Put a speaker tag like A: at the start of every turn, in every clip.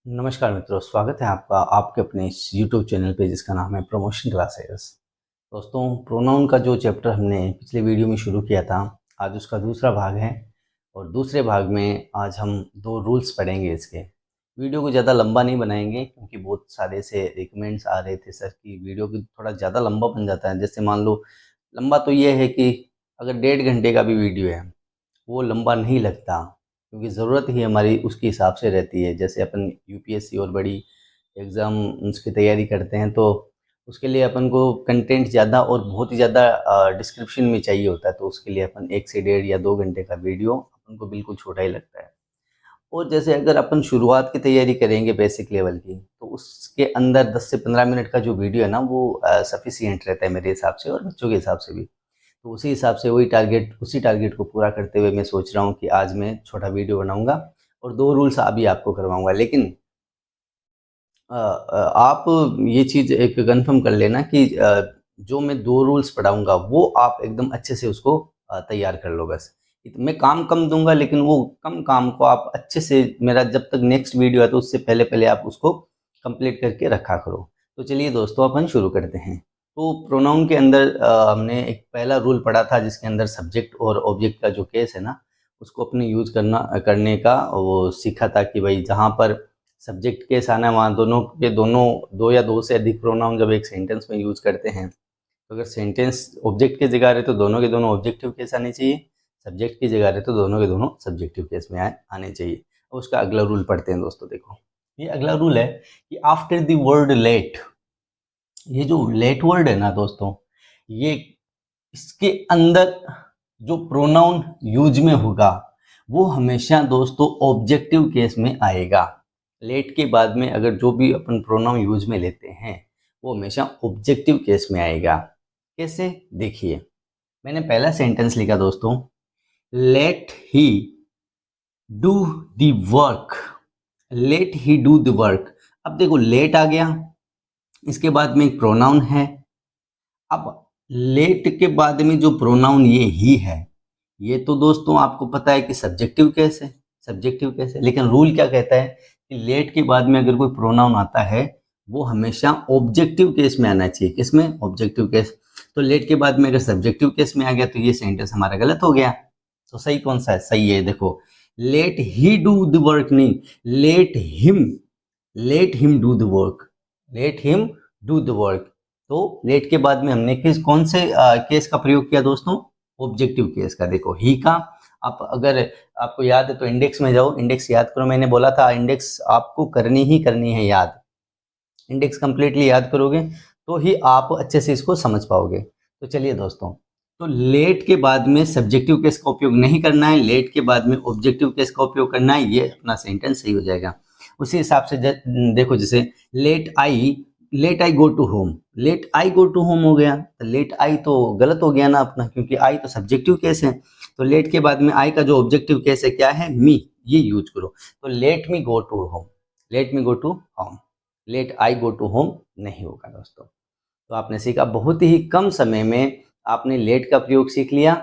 A: नमस्कार मित्रों, स्वागत है आपका आपके अपने इस यूट्यूब चैनल पे जिसका नाम है प्रमोशन क्लासेस। दोस्तों, प्रोनाउन का जो चैप्टर हमने पिछले वीडियो में शुरू किया था, आज उसका दूसरा भाग है। और दूसरे भाग में आज हम दो रूल्स पढ़ेंगे। इसके वीडियो को ज़्यादा लंबा नहीं बनाएंगे क्योंकि बहुत सारे से रिकमेंड्स आ रहे थे सर कि वीडियो की थोड़ा ज़्यादा लंबा बन जाता है। जैसे मान लो, लंबा तो ये है कि अगर 1.5 घंटे का भी वीडियो है वो लंबा नहीं लगता, क्योंकि ज़रूरत ही हमारी उसके हिसाब से रहती है। जैसे अपन यूपीएससी और बड़ी एग्ज़ाम उसकी तैयारी करते हैं तो उसके लिए अपन को कंटेंट ज़्यादा और बहुत ही ज़्यादा डिस्क्रिप्शन में चाहिए होता है, तो उसके लिए अपन 1 से 1.5 या 2 घंटे का वीडियो अपन को बिल्कुल छोटा ही लगता है। और जैसे अगर अपन शुरुआत की तैयारी करेंगे बेसिक लेवल की, तो उसके अंदर 10 से 15 मिनट का जो वीडियो है ना वो सफिशिएंट रहता है मेरे हिसाब से और बच्चों के हिसाब से भी। तो उसी हिसाब से उसी टारगेट को पूरा करते हुए मैं सोच रहा हूँ कि आज मैं छोटा वीडियो बनाऊंगा और 2 रूल्स अभी आपको करवाऊंगा। लेकिन आप ये चीज़ एक कंफर्म कर लेना कि जो मैं 2 रूल्स पढ़ाऊंगा वो आप एकदम अच्छे से उसको तैयार कर लो। बस मैं काम कम दूंगा, लेकिन वो कम काम को आप अच्छे से, मेरा जब तक नेक्स्ट वीडियो है तो उससे पहले पहले आप उसको कंप्लीट करके रखा करो। तो चलिए दोस्तों, अपन शुरू करते हैं। तो प्रोनाउन के अंदर हमने एक पहला रूल पढ़ा था जिसके अंदर सब्जेक्ट और ऑब्जेक्ट का जो केस है ना, उसको अपने यूज़ करने का वो सीखा था कि भाई जहाँ पर सब्जेक्ट केस आना है वहाँ दोनों के दोनों, 2 या 2 से अधिक प्रोनाउन जब एक सेंटेंस में यूज़ करते हैं, तो अगर सेंटेंस ऑब्जेक्ट की जगह रहे तो दोनों के दोनों ऑब्जेक्टिव केस आने चाहिए, सब्जेक्ट की जगह रहे तो दोनों के दोनों सब्जेक्टिव केस में आने चाहिए। अब उसका अगला रूल पढ़ते हैं दोस्तों। देखो, ये अगला रूल है कि आफ्टर द वर्ड लेट, ये जो लेट वर्ड है ना दोस्तों, ये इसके अंदर जो प्रोनाउन यूज में होगा वो हमेशा दोस्तों ऑब्जेक्टिव केस में आएगा। लेट के बाद में अगर जो भी अपन प्रोनाउन यूज में लेते हैं वो हमेशा ऑब्जेक्टिव केस में आएगा। कैसे? देखिए, मैंने पहला सेंटेंस लिखा दोस्तों, let he do the work. Let he do the work. अब देखो, लेट आ गया, इसके बाद में एक प्रोनाउन है। अब लेट के बाद में जो प्रोनाउन ये ही है, ये तो दोस्तों आपको पता है कि सब्जेक्टिव केस है। सब्जेक्टिव केस है, लेकिन रूल क्या कहता है कि लेट के बाद में अगर कोई प्रोनाउन आता है वो हमेशा ऑब्जेक्टिव केस में आना चाहिए। किसमें? Objective case. तो लेट के बाद में अगर सब्जेक्टिव केस में आ गया तो ये सेंटेंस हमारा गलत हो गया। तो सही कौन सा है? सही है, देखो, let he do the work नहीं, let him, let him do the work, let him do the work. तो लेट के बाद में हमने कौन से केस का प्रयोग किया दोस्तों? ऑब्जेक्टिव केस का। देखो, ही का, आप अगर आपको याद है तो इंडेक्स में जाओ, इंडेक्स याद करो। मैंने बोला था इंडेक्स आपको करनी है याद। इंडेक्स कंप्लीटली याद करोगे तो ही आप अच्छे से इसको समझ पाओगे। तो चलिए दोस्तों, तो लेट के बाद में सब्जेक्टिव केस का उपयोग नहीं करना है, लेट के बाद में ऑब्जेक्टिव केस का उपयोग करना है, ये अपना सेंटेंस सही हो जाएगा। उसी हिसाब से देखो, जैसे let I go to home, let I go to home हो गया, तो लेट आई तो गलत हो गया ना अपना, क्योंकि आई तो सब्जेक्टिव केस है। तो लेट के बाद में आई का जो ऑब्जेक्टिव केस है क्या है? मी, ये यूज करो। तो let me go to home, let me go to home, let I go to home नहीं होगा दोस्तों। तो आपने सीखा, बहुत ही कम समय में आपने लेट का प्रयोग सीख लिया।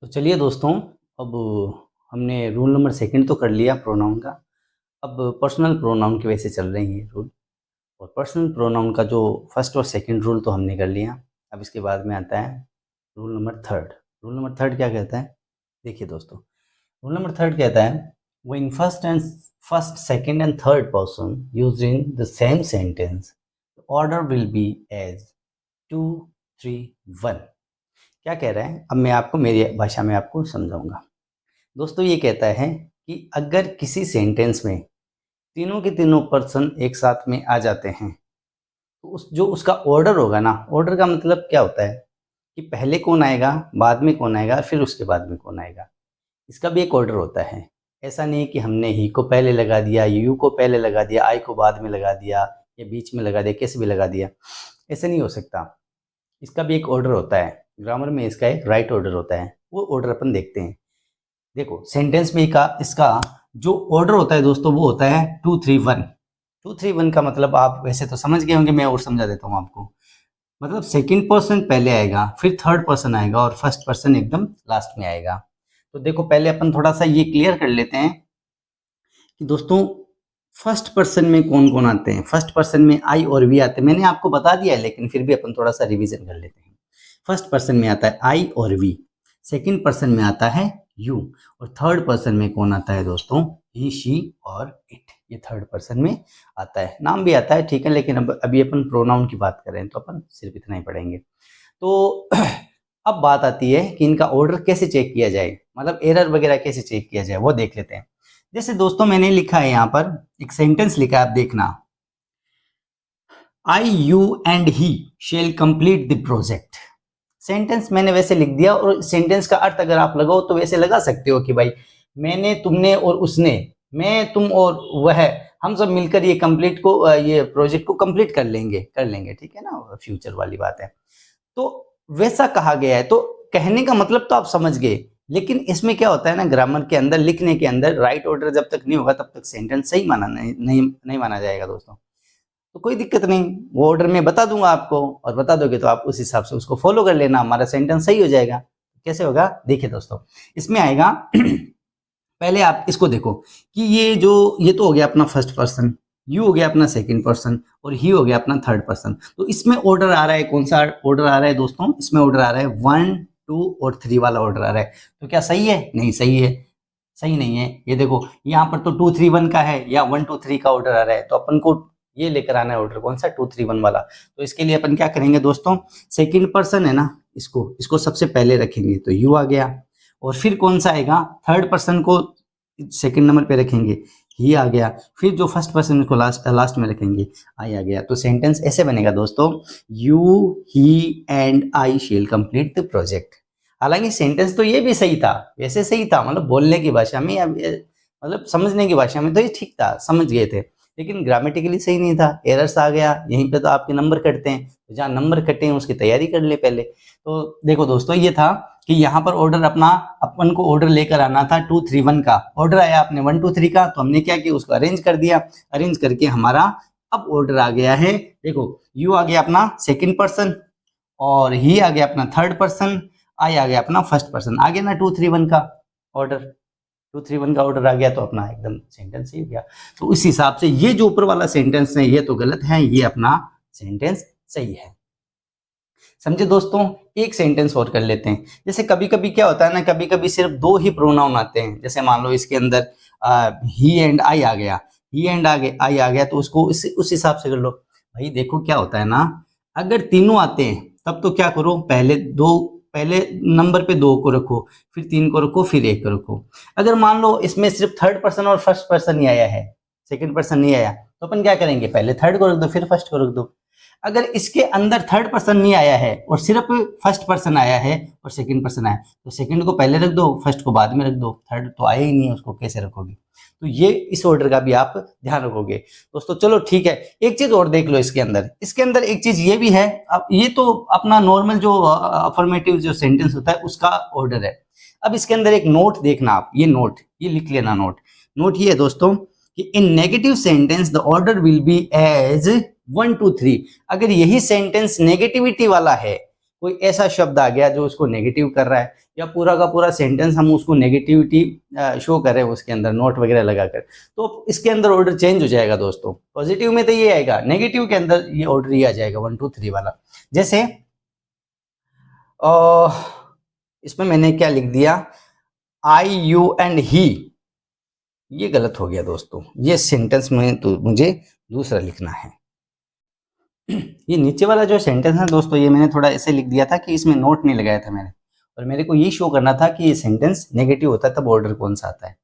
A: तो चलिए दोस्तों, अब हमने रूल नंबर 2 तो कर लिया प्रोनाउन का। अब पर्सनल प्रोनाउन की वजह से चल रही है रूल, और पर्सनल प्रोनाउन का जो फर्स्ट और सेकंड रूल तो हमने कर लिया। अब इसके बाद में आता है रूल नंबर 3। रूल नंबर 3 क्या कहता है? देखिए दोस्तों, रूल नंबर 3 कहता है, when first, second and third person used in the same sentence, the order will be as 2, 3, 1। क्या कह रहा है? अब मैं आपको मेरी भाषा में आपको समझाऊंगा। दोस्तों, ये कहता है कि अगर किसी सेंटेंस में तीनों के तीनों पर्सन एक साथ में आ जाते हैं तो जो उसका ऑर्डर होगा ना, ऑर्डर का मतलब क्या होता है कि पहले कौन आएगा, बाद में कौन आएगा, फिर उसके बाद में कौन आएगा, इसका भी एक ऑर्डर होता है। ऐसा नहीं कि हमने ही को पहले लगा दिया, यू को पहले लगा दिया, आई को बाद में लगा दिया, या बीच में लगा दिया, कैसे भी लगा दिया, ऐसे नहीं हो सकता। इसका भी एक ऑर्डर होता है। ग्रामर में इसका एक राइट ऑर्डर होता है, वो ऑर्डर अपन देखते हैं। देखो, सेंटेंस में इसका जो ऑर्डर होता है दोस्तों वो होता है 2, 3, 1। 2, 3, 1 का मतलब आप वैसे तो समझ गए होंगे, मैं और समझा देता हूँ आपको। मतलब सेकंड पर्सन पहले आएगा, फिर थर्ड पर्सन आएगा, और फर्स्ट पर्सन एकदम लास्ट में आएगा। तो देखो, पहले अपन थोड़ा सा ये क्लियर कर लेते हैं कि दोस्तों फर्स्ट पर्सन में कौन कौन आते हैं? फर्स्ट पर्सन में आई और वी आते हैं, मैंने आपको बता दिया है लेकिन फिर भी अपन थोड़ा सा रिवीजन कर लेते हैं। फर्स्ट पर्सन में आता है आई और वी, सेकंड पर्सन में आता है यू, और थर्ड पर्सन में कौन आता है दोस्तों? ही, शी और इट। ये थर्ड पर्सन में आता है। नाम भी आता है, ठीक है, लेकिन अब अभी अपन प्रोनाउन की बात कर रहे हैं तो अपन सिर्फ इतना ही पढ़ेंगे। तो अब बात आती है कि इनका ऑर्डर कैसे चेक किया जाए, मतलब एरर वगैरह कैसे चेक किया जाए वो देख लेते हैं। जैसे दोस्तों मैंने लिखा है यहाँ पर एक सेंटेंस लिखा है, आप देखना, I, you and he shall complete the project. Sentence मैंने वैसे लिख दिया, और सेंटेंस का अर्थ अगर आप लगाओ तो वैसे लगा सकते हो कि भाई मैंने, तुमने और उसने, मैं, तुम और वह, हम सब मिलकर ये कंप्लीट को, ये प्रोजेक्ट को कंप्लीट कर लेंगे, ठीक है ना, फ्यूचर वाली बात है। तो वैसा कहा गया है, तो कहने का मतलब तो आप समझ गए, लेकिन इसमें क्या होता है ना, ग्रामर के अंदर, लिखने के अंदर राइट ऑर्डर जब तक नहीं होगा तब तक सेंटेंस सही माना नहीं माना जाएगा दोस्तों। तो कोई दिक्कत नहीं, वो ऑर्डर में बता दूंगा आपको, और बता दोगे तो आप उस हिसाब से उसको फॉलो कर लेना, हमारा सेंटेंस सही हो जाएगा। कैसे होगा देखिए दोस्तों, इसमें आएगा पहले आप इसको देखो कि ये तो हो गया अपना फर्स्ट पर्सन, यू हो गया अपना सेकंड पर्सन, और ही हो गया अपना थर्ड पर्सन। तो इसमें ऑर्डर आ रहा है, कौन सा ऑर्डर आ रहा है दोस्तों? इसमें ऑर्डर आ रहा है 1, 2 और 3 वाला ऑर्डर आ रहा है। तो क्या सही है? नहीं सही है, सही नहीं है। ये देखो यहाँ पर तो 2, 3, 1 का है, या 1, 2, 3 का ऑर्डर आ रहा है, तो अपन को ये लेकर आना है ऑर्डर, कौन सा? 2, 3, 1 वाला। तो इसके लिए अपन क्या करेंगे दोस्तों, सेकंड पर्सन है ना, इसको सबसे पहले रखेंगे, तो यू आ गया, और फिर कौन सा आएगा? थर्ड पर्सन को सेकंड नंबर पे रखेंगे, ही आ गया, फिर जो फर्स्ट पर्सन को लास्ट में रखेंगे, आई आ गया। तो सेंटेंस ऐसे बनेगा दोस्तों, you, he and I shall complete the project. हालांकि सेंटेंस तो ये भी सही था, वैसे सही था, मतलब बोलने की भाषा में, मतलब समझने की भाषा में तो ये ठीक था, समझ गए थे, लेकिन ग्रामेटिकली सही नहीं था, एरर्स आ गया। यहीं पे तो आपके नंबर कटते हैं, तो जहाँ नंबर कटे हैं उसकी तैयारी कर ले पहले। तो देखो दोस्तों, ये था कि यहाँ पर ऑर्डर अपन को ऑर्डर लेकर आना था 2, 3, 1 का। ऑर्डर आया अपने 1, 2, 3 का, तो हमने क्या किया, उसको अरेंज कर दिया। अरेंज करके हमारा अब ऑर्डर आ गया है, देखो यू आ गया अपना सेकंड पर्सन, और ही आ गया अपना थर्ड पर्सन, आई आ गया अपना फर्स्ट पर्सन। आ गया ना 2, 3, 1 का ऑर्डर, 2, 3, 1 का ऑर्डर आ गया, तो अपना एकदम सेंटेंस सही हो गया। तो इस हिसाब से ये जो ऊपर वाला सेंटेंस है ये तो गलत है, ये अपना सेंटेंस सही है। समझे दोस्तों? एक सेंटेंस और कर लेते हैं। जैसे कभी कभी क्या होता है ना, कभी कभी सिर्फ 2 ही प्रोनाउन आते हैं। जैसे मान लो इसके अंदर ही एंड आई आ गया, ही एंड आई आ गया, तो उसको उस हिसाब से कर लो। भाई देखो क्या होता है ना, अगर तीनों आते हैं तब तो क्या करो, पहले नंबर पे 2 को रखो, फिर 3 को रखो, फिर 1 को रखो। अगर मान लो इसमें सिर्फ थर्ड पर्सन और फर्स्ट पर्सन ही आया है, सेकंड पर्सन नहीं आया, तो अपन क्या करेंगे, पहले थर्ड को रख दो, फिर फर्स्ट को रख दो। अगर इसके अंदर थर्ड पर्सन नहीं आया है और सिर्फ फर्स्ट पर्सन आया है और सेकंड पर्सन आया, तो सेकंड को पहले रख दो, फर्स्ट को बाद में रख दो, थर्ड तो आया ही नहीं है, उसको कैसे रखोगे? तो ये इस ऑर्डर का भी आप ध्यान रखोगे दोस्तों। चलो ठीक है, एक चीज और देख लो इसके अंदर एक चीज ये भी है। अब ये तो अपना नॉर्मल जो अफर्मेटिव जो सेंटेंस होता है उसका ऑर्डर है। अब इसके अंदर एक नोट देखना आप, ये लिख लेना नोट ये है दोस्तों कि in negative sentence the order will be as 1, 2, 3। अगर यही सेंटेंस नेगेटिविटी वाला है, कोई ऐसा शब्द आ गया जो उसको नेगेटिव कर रहा है, या पूरा का पूरा सेंटेंस हम उसको नेगेटिविटी शो कर रहे हैं उसके अंदर नोट वगैरह लगाकर, तो इसके अंदर ऑर्डर चेंज हो जाएगा दोस्तों। पॉजिटिव में तो ये आएगा, नेगेटिव के अंदर ये ऑर्डर ही आ जाएगा 1, 2, 3 वाला। जैसे इसमें मैंने क्या लिख दिया, आई, यू एंड ही, ये गलत हो गया दोस्तों। ये सेंटेंस में तो मुझे दूसरा लिखना है। ये नीचे वाला जो सेंटेंस है दोस्तों, ये मैंने थोड़ा ऐसे लिख दिया था कि इसमें नोट नहीं लगाया था मैंने, और मेरे को ये शो करना था कि ये सेंटेंस नेगेटिव होता है तब ऑर्डर कौन सा आता है।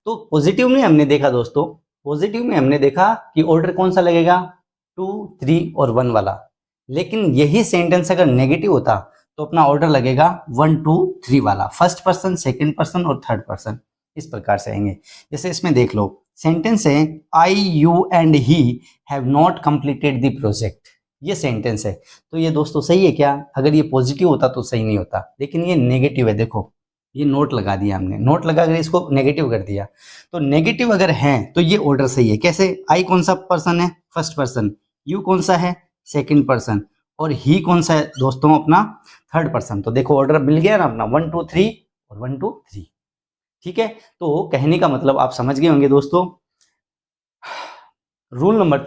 A: तो पॉजिटिव में हमने देखा दोस्तों, पॉजिटिव में हमने देखा कि ऑर्डर कौन सा लगेगा, 2, 3 और 1 वाला। लेकिन यही सेंटेंस अगर नेगेटिव होता तो अपना ऑर्डर लगेगा 1, 2, 3 वाला, फर्स्ट पर्सन, सेकेंड पर्सन और थर्ड पर्सन, इस प्रकार से आएंगे। जैसे इसमें देख लो, सेंटेंस है I, you and he have not completed the project, ये सेंटेंस है। तो ये दोस्तों सही है क्या? अगर ये पॉजिटिव होता तो सही नहीं होता, लेकिन ये नेगेटिव है। देखो ये नोट लगा दिया हमने, नोट लगा कर इसको नेगेटिव कर दिया। तो नेगेटिव अगर है तो ये ऑर्डर सही है। कैसे? आई कौन सा पर्सन है? First person. यू कौन सा है? Second person. और ही कौन सा है दोस्तों? अपना थर्ड पर्सन। तो देखो ऑर्डर मिल गया ना अपना, 1, 2, 3 और 1, 2, 3। ठीक है, तो कहने का मतलब आप समझ गए होंगे दोस्तों। रूल नंबर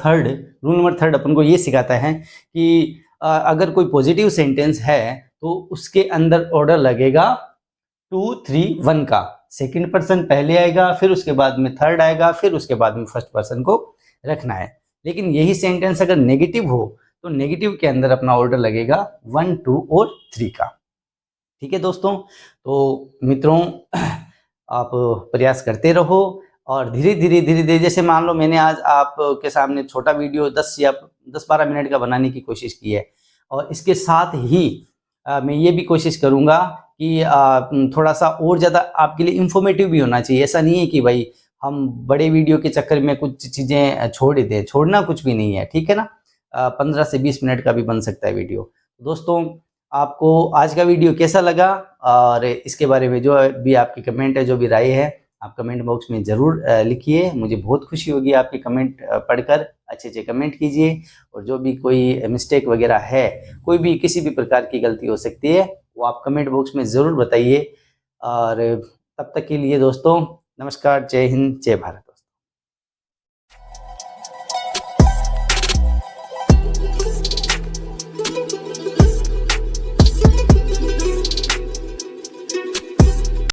A: थर्ड अपन को ये सिखाता है कि अगर कोई पॉजिटिव सेंटेंस है तो उसके अंदर ऑर्डर लगेगा 2 3 1 का। सेकंड पर्सन पहले आएगा, फिर उसके बाद में थर्ड आएगा, फिर उसके बाद में फर्स्ट पर्सन को रखना है। लेकिन यही सेंटेंस अगर नेगेटिव हो तो नेगेटिव के अंदर अपना ऑर्डर लगेगा 1 2 और 3 का। ठीक है दोस्तों, तो मित्रों आप प्रयास करते रहो और धीरे धीरे जैसे मान लो मैंने आज आपके सामने छोटा वीडियो 10 या 10-12 मिनट का बनाने की कोशिश की है, और इसके साथ ही मैं ये भी कोशिश करूँगा कि थोड़ा सा और ज़्यादा आपके लिए इंफॉर्मेटिव भी होना चाहिए। ऐसा नहीं है कि भाई हम बड़े वीडियो के चक्कर में कुछ चीज़ें छोड़ ही दें, छोड़ना कुछ भी नहीं है, ठीक है ना। 15 से 20 मिनट का भी बन सकता है वीडियो। दोस्तों, आपको आज का वीडियो कैसा लगा और इसके बारे में जो भी आपकी कमेंट है, जो भी राय है, आप कमेंट बॉक्स में ज़रूर लिखिए। मुझे बहुत खुशी होगी आपके कमेंट पढ़कर। अच्छे कमेंट कीजिए, और जो भी कोई मिस्टेक वगैरह है, कोई भी किसी भी प्रकार की गलती हो सकती है, वो आप कमेंट बॉक्स में ज़रूर बताइए। और तब तक के लिए दोस्तों, नमस्कार, जय हिंद, जय भारत।